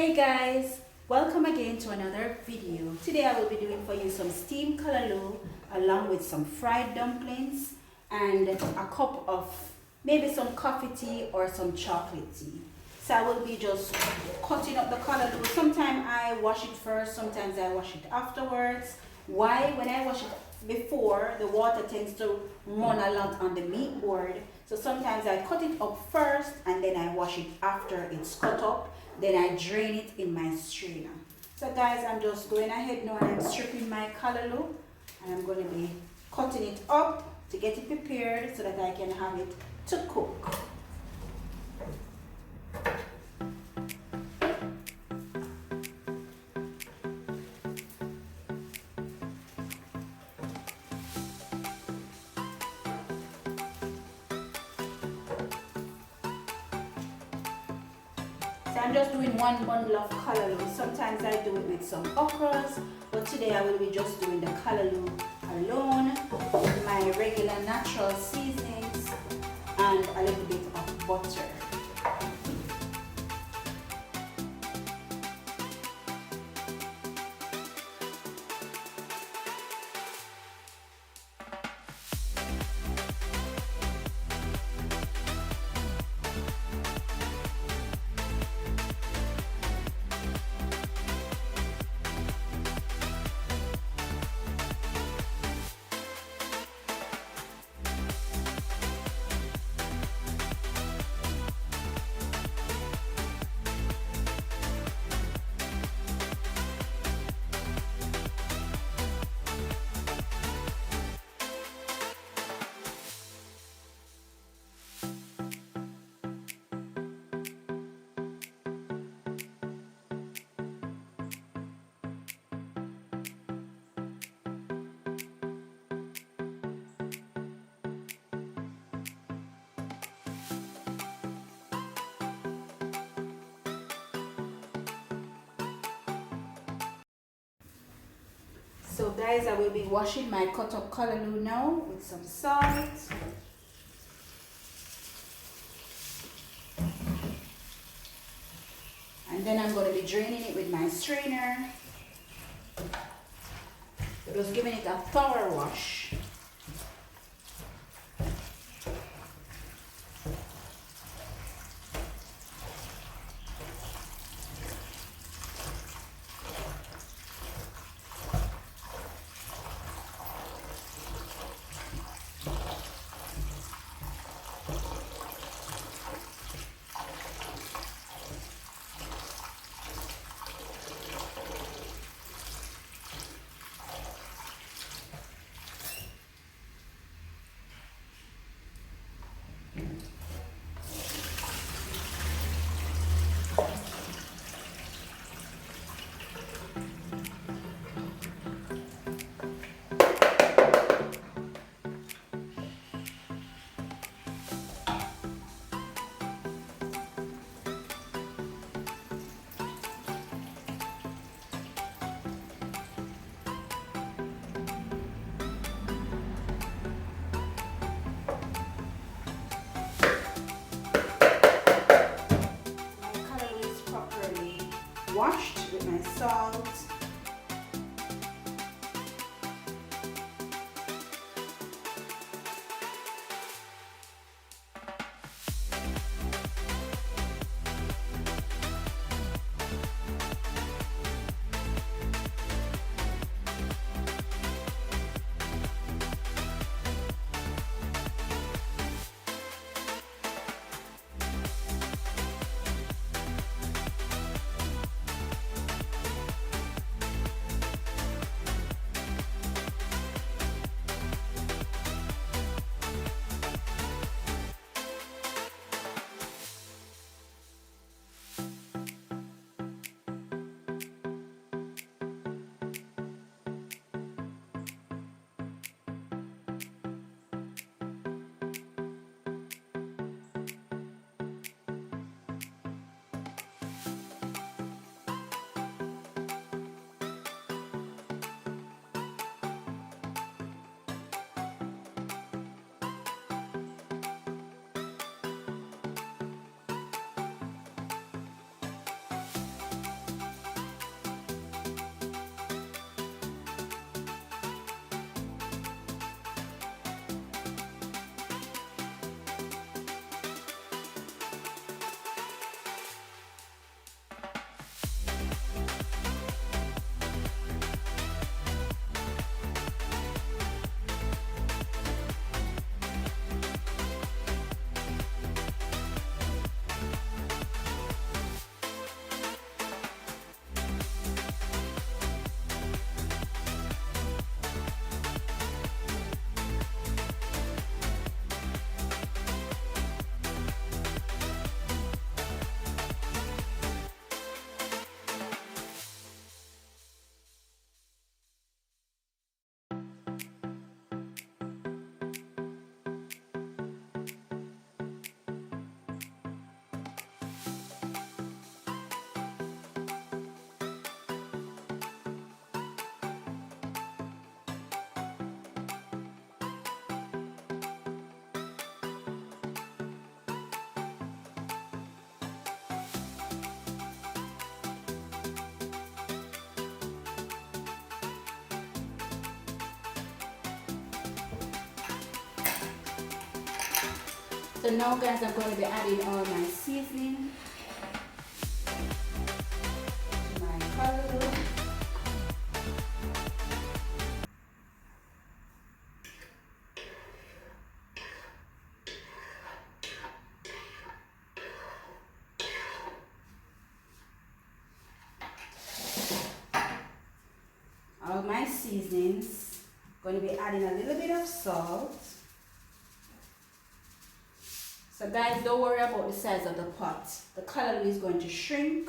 Hey guys, welcome again to another video. Today I will be doing for you some steamed calaloo along with some fried dumplings and a cup of maybe some coffee tea or some chocolate tea. So I will be just cutting up the calaloo. Sometimes I wash it first, sometimes I wash it afterwards. Why? When I wash it before, the water tends to run a lot on the meat board. So sometimes I cut it up first and then I wash it after it's cut up. Then I drain it in my strainer. So guys, I'm just going ahead now and I'm stripping my calaloo and I'm going to be cutting it up to get it prepared so that I can have it to cook. So I'm just doing one bundle of calaloo. Sometimes I do it with some okras, but today I will be just doing the calaloo alone with my regular natural seasonings and a little bit of butter. So guys, I will be washing my cut up calaloo now with some salt. And then I'm going to be draining it with my strainer. Just giving it a thorough wash. So now guys, I'm going to be adding all my seasoning to my calaloo. All my seasonings. Going to be adding a little bit of salt. So guys, don't worry about the size of the pot. The calaloo is going to shrink.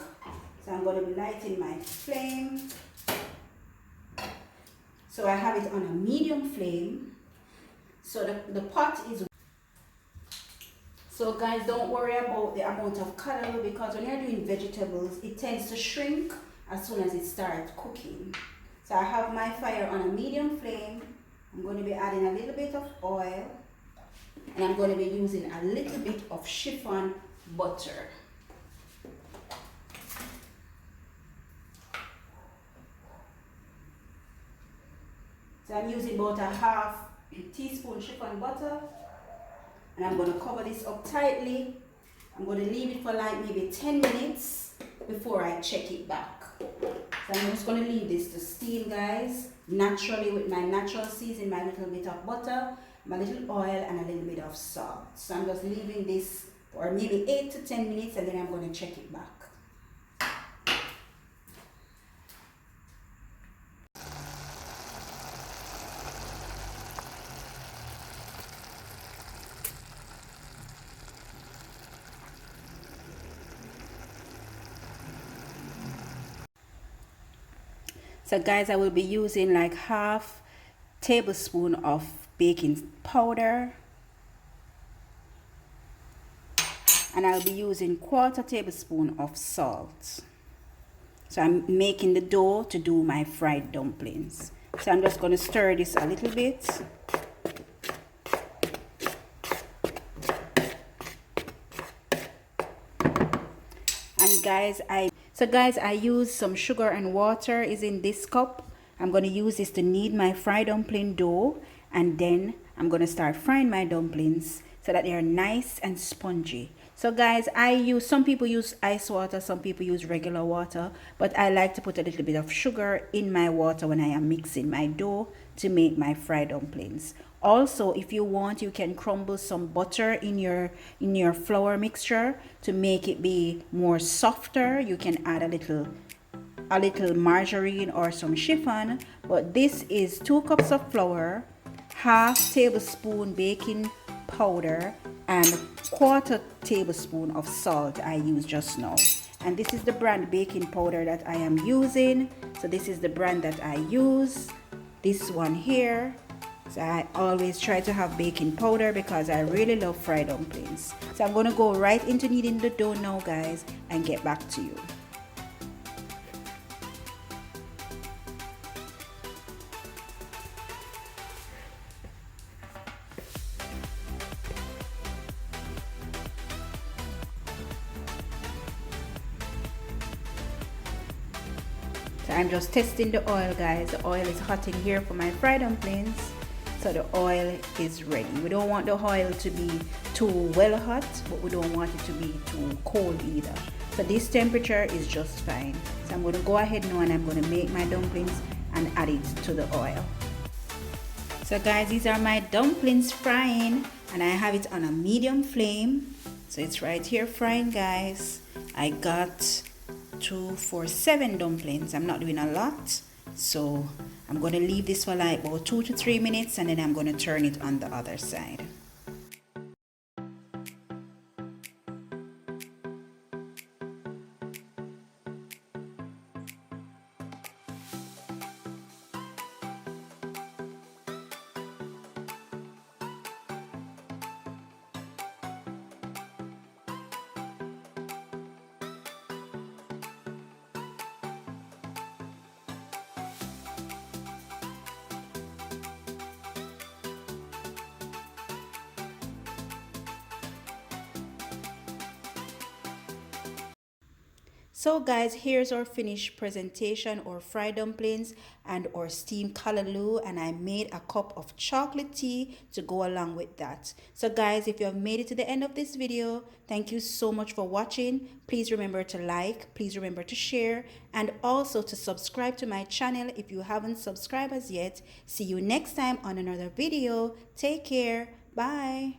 So I'm going to be lighting my flame. So I have it on a medium flame. So the pot is... So guys, don't worry about the amount of calaloo, because when you're doing vegetables, it tends to shrink as soon as it starts cooking. So I have my fire on a medium flame. I'm going to be adding a little bit of oil, and I'm going to be using a little bit of chiffon butter. So I'm using about a half teaspoon chiffon butter, and I'm going to cover this up tightly. I'm going to leave it for like maybe 10 minutes before I check it back. So I'm just going to leave this to steam, guys, naturally with my natural seasoning, my little bit of butter, my little oil, and a little bit of salt. So I'm just leaving this for maybe 8 to 10 minutes, and then I'm going to check it back. So guys, I will be using like half tablespoon of baking powder, and I'll be using quarter tablespoon of salt. So I'm making the dough to do my fried dumplings. So I'm just going to stir this a little bit. And guys, I use some sugar and water is in this cup. I'm going to use this to knead my fried dumpling dough, and then I'm going to start frying my dumplings so that they are nice and spongy. So guys, some people use ice water, some people use regular water, but I like to put a little bit of sugar in my water when I am mixing my dough to make my fried dumplings. Also, if you want, you can crumble some butter in your flour mixture to make it be more softer. You can add a little margarine or some chiffon, but this is 2 cups of flour, half tablespoon baking powder, and quarter tablespoon of salt I used just now. And this is the brand baking powder that I am using. So this is the brand that I use, this one here. So I always try to have baking powder because I really love fried dumplings. So I'm going to go right into kneading the dough now, guys, and get back to you. So I'm just testing the oil, guys. The oil is hot in here for my fried dumplings. So the oil is ready. We don't want the oil to be too well hot, but we don't want it to be too cold either. So this temperature is just fine. So I'm going to go ahead now and I'm going to make my dumplings and add it to the oil. So guys, these are my dumplings frying, and I have it on a medium flame. So it's right here frying, guys. I got 2, 4, 7 dumplings. I'm not doing a lot, so I'm going to leave this for like about 2 to 3 minutes, and then I'm going to turn it on the other side. So guys, here's our finished presentation, or fried dumplings and our steamed calaloo, and I made a cup of chocolate tea to go along with that. So guys, if you have made it to the end of this video, thank you so much for watching. Please remember to like, please remember to share, and also to subscribe to my channel if you haven't subscribed as yet. See you next time on another video. Take care. Bye.